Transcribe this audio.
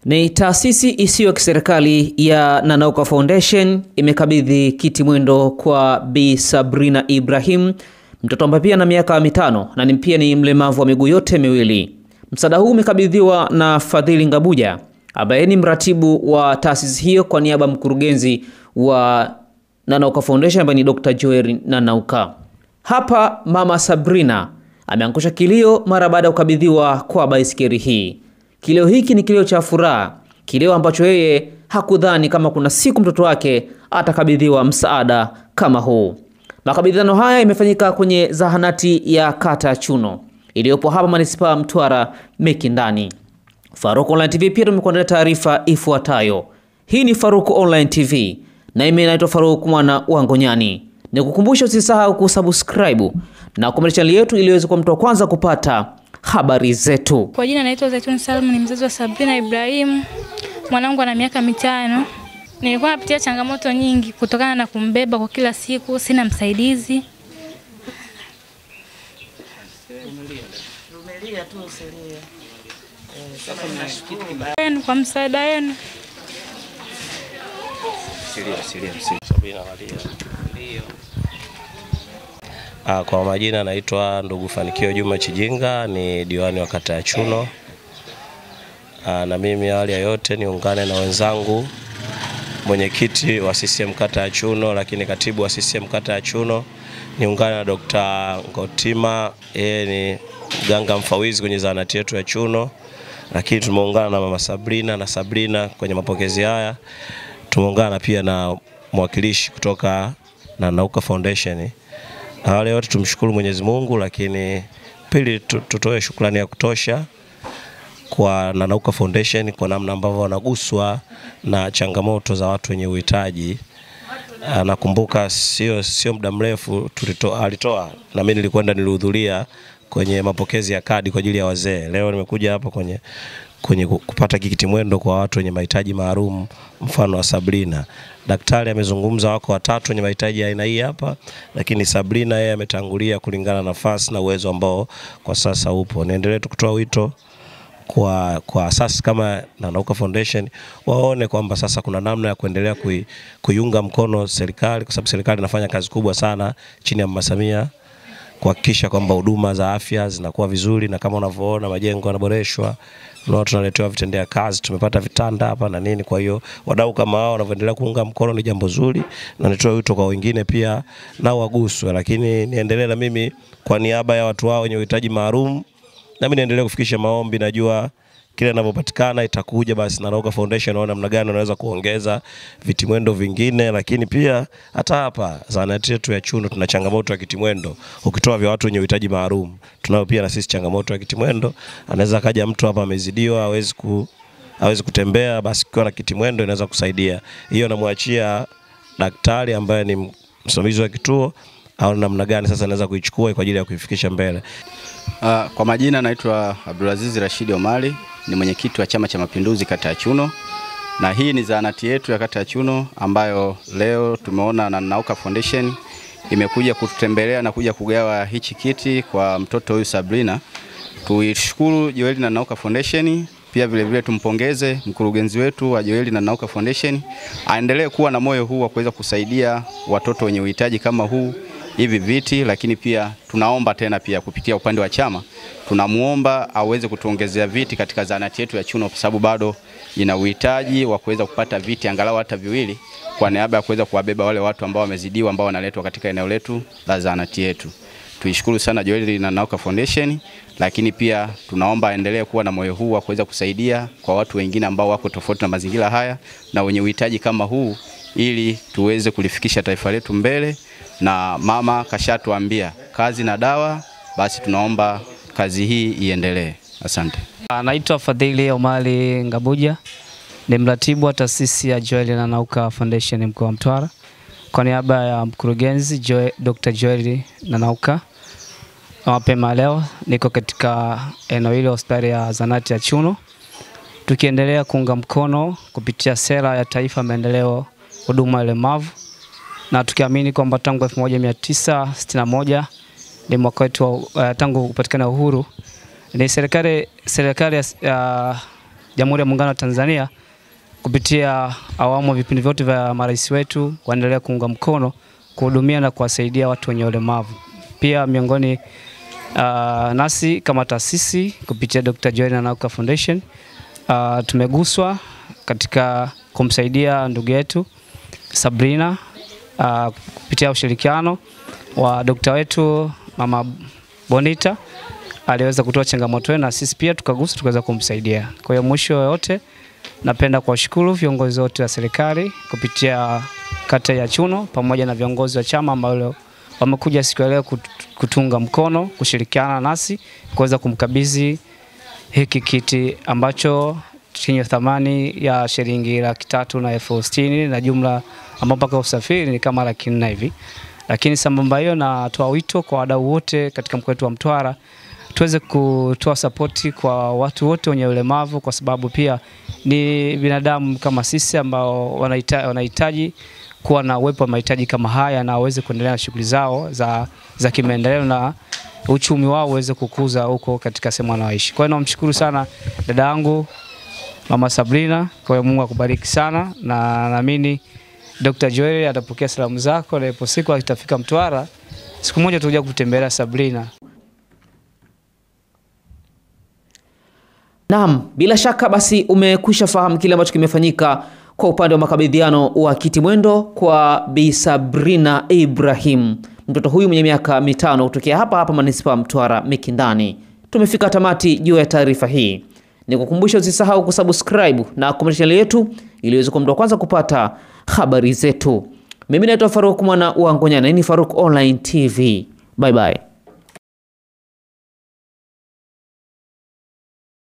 Ni taasisi isiyo ya kiserikali ya Nanauka Foundation imekabidhi kiti mwendo kwa Bi Sabrina Ibrahim, mtoto ambaye pia na miaka 5 na pia ni mlemavu wa miguu yote miwili. Msaada huu umekabidhiwa na Fadhili Ngabuja ambaye ni mratibu wa taasisi hiyo kwa niaba ya mkurugenzi wa Nanauka Foundation ambaye ni Dr. Joel Nanauka. Hapa Mama Sabrina ameangusha kilio mara baada ya kukabidhiwa kwa baisikeli hii. Kilio hiki ni kilio cha furaha, kilio ambacho yeye hakudhani kama kuna siku mtoto wake atakabidhiwa msaada kama huu. Makabidhiano haya yamefanyika kwenye zahanati ya kata Chuno iliyopo hapa manispaa Mtwara Mikindani. Faruku Online TV pia tumekuandalia taarifa ifuatayo. Hii ni Faruku Online TV na mimi naitwa Faruku mwana wa Ngonyani. Nikukumbusha usisahau kusubscribe na comment channel yetu ili uweze kuwa mtu wa kwanza kupata habari zetu. Kwa jina naitwa Zaituni Salmu, ni mzazi wa Sabrina Ibrahim. Mwanangu ana miaka 5. Nilikuwa napitia changamoto nyingi kutokana na kumbeba kwa kila siku, sina msaidizi. Vumilia tu usilie. Sasa ninashukuru kwa msaada wenu. Sabrina ndio. Kwa majina naitwa ndugu Fanikio Juma Chijinga, ni diwani wa kata ya Chuno. Na mimi awali ya yote niungane na wenzangu, mwenyekiti wa CCM kata ya Chuno, lakini katibu wa CCM kata ya Chuno, niungane na Dr. Ngotima, yeye ni mganga mfawizi kwenye zahanati yetu ya Chuno, lakini tumeungana na Mama Sabrina na Sabrina kwenye mapokezi haya. Tumeungana pia na mwakilishi kutoka Nanauka Foundation. Wale wote tumshukuru Mwenyezi Mungu, lakini pili tutoe shukrani ya kutosha kwa Nanauka Foundation kwa namna ambavyo wanaguswa na changamoto za watu wenye uhitaji. Nakumbuka sio muda mrefu alitoa na mimi nilihudhuria kwenye mapokezi ya kadi kwa ajili ya wazee. Leo nimekuja hapa kwenye kupata kiti mwendo kwa watu wenye mahitaji maalum mfano wa Sabrina. Daktari amezungumza wako 3 wenye mahitaji ya aina hii hapa, lakini Sabrina yeye ametangulia kulingana na nafasi na uwezo ambao kwa sasa upo. Niendelee kutoa wito kwa asasi kama Nanauka Foundation waone kwamba sasa kuna namna ya kuendelea kuiunga mkono serikali, kwa sababu serikali inafanya kazi kubwa sana chini ya Mama Samia kuhakikisha kwamba huduma za afya zinakuwa vizuri, na kama unavyoona majengo yanaboreshwa, na tunaletewa vitendea kazi, tumepata vitanda hapa na nini. Kwa hiyo wadau kama hao wanavyoendelea kuunga mkono ni jambo zuri, na nitoa wito kwa wengine pia nao waguswe. Lakini niendelee na mimi kwa niaba ya watu wao wenye uhitaji maalum, na mimi niendelee kufikisha maombi. Najua kile ninavyopatikana itakuja, basi Nanauka Foundation naona namna gani wanaweza kuongeza vitimwendo vingine. Lakini pia hata hapa zahanati yetu ya Chuno tuna changamoto ya kitimwendo. Ukitoa vya watu wenye uhitaji maalum, tunao pia na sisi changamoto ya kitimwendo. Anaweza kaja mtu hapa amezidiwa, hawezi kutembea, basi kwa na kitimwendo inaweza kusaidia. Hiyo namwachia daktari ambaye ni msimamizi wa kituo au namna gani sasa anaweza kuichukua kwa ajili ya kuifikisha mbele. Kwa majina naitwa Abdulaziz Rashid Omari, ni mwenyekiti wa Chama cha Mapinduzi kata ya Chuno, na hii ni zahanati yetu ya kata ya Chuno ambayo leo tumeona na Nanauka Foundation imekuja kututembelea na kuja kugawa hichi kiti kwa mtoto huyu Sabrina. Tuishukuru Joel na Nanauka Foundation, pia vile tumpongeze mkurugenzi wetu wa Joel na Nanauka Foundation, aendelee kuwa na moyo huu wa kuweza kusaidia watoto wenye uhitaji kama huu hivi viti. Lakini pia tunaomba tena pia kupitia upande wa chama tunamuomba aweze kutuongezea viti katika zahanati yetu ya Chuno, kwa sababu bado ina uhitaji wa kuweza kupata viti angalau hata 2 kwa niaba ya kuweza kuwabeba wale watu ambao wamezidiwa, ambao wanaletwa katika eneo letu la zahanati yetu. Tuishukuru sana Joel na Nanauka Foundation, lakini pia tunaomba aendelee kuwa na moyo huu wa kuweza kusaidia kwa watu wengine ambao wako tofauti na mazingira haya na wenye uhitaji kama huu, ili tuweze kulifikisha taifa letu mbele. Na mama kashatuambia kazi na dawa, basi tunaomba kazi hii iendelee. Asante. Naitwa Fadhili Omari Ngabuja, ni mratibu wa taasisi ya Joel na Nanauka Foundation mkoa wa Mtwara. Kwa niaba ya mkurugenzi Dr. Joel Nanauka, mapema leo niko katika eneo hilo hospitali ya zahanati ya Chuno, tukiendelea kuunga mkono kupitia sera ya taifa maendeleo huduma walemavu, na tukiamini kwamba tangu 1961 ni mwaka wetu tangu kupatikana uhuru, ni serikali ya Jamhuri ya Muungano wa Tanzania kupitia awamu vipindi vyote vya marais wetu waendelea kuunga mkono, kuhudumia na kuwasaidia watu wenye ulemavu. Pia miongoni nasi kama taasisi kupitia Dr. Joel Nanauka Foundation tumeguswa katika kumsaidia ndugu yetu Sabrina kupitia ushirikiano wa dokta wetu Mama Bonita aliweza kutoa changamoto na sisi pia tukaguswa tukaweza kumsaidia. Kwa hiyo mwisho yote napenda kuwashukuru viongozi wote wa serikali kupitia kata ya Chuno pamoja na viongozi wa chama ambao wamekuja siku ya leo kutunga mkono, kushirikiana nasi kuweza kumkabidhi hiki kiti ambacho chenye thamani ya shilingi 360,000 na jumla ambapo mpaka usafiri ni kama 400,000 hivi. Lakini sambamba hiyo natoa wito kwa wadau wote katika mkoa wetu wa Mtwara tuweze kutoa sapoti kwa watu wote wenye ulemavu, kwa sababu pia ni binadamu kama sisi ambao wanahitaji kuwa na uwepo wa mahitaji kama haya na waweze kuendelea na shughuli zao za kimaendeleo na uchumi wao uweze kukuza huko katika sehemu wanaoishi. Kwa hiyo namshukuru sana dada yangu Mama Sabrina, kwa hiyo Mungu akubariki sana, na naamini Dr. Joel atapokea salamu zako na ipo siku atafika Mtwara, siku moja tutakuja kutembelea Sabrina. Naam, bila shaka basi umekwisha fahamu kile ambacho kimefanyika kwa upande wa makabidhiano wa kiti mwendo kwa Bi Sabrina Ibrahim. Mtoto huyu mwenye miaka 5 kutokea hapa Manispaa Mtwara Mikindani. Tumefika tamati juu ya taarifa hii. Nikukumbusha usisahau kusubscribe na comment channel yetu ili uweze kuwa mtu wa kwanza kupata habari zetu. Mimi naitwa Faruku mwana wa Ngonyana, ni Faruku Online TV. Bye bye.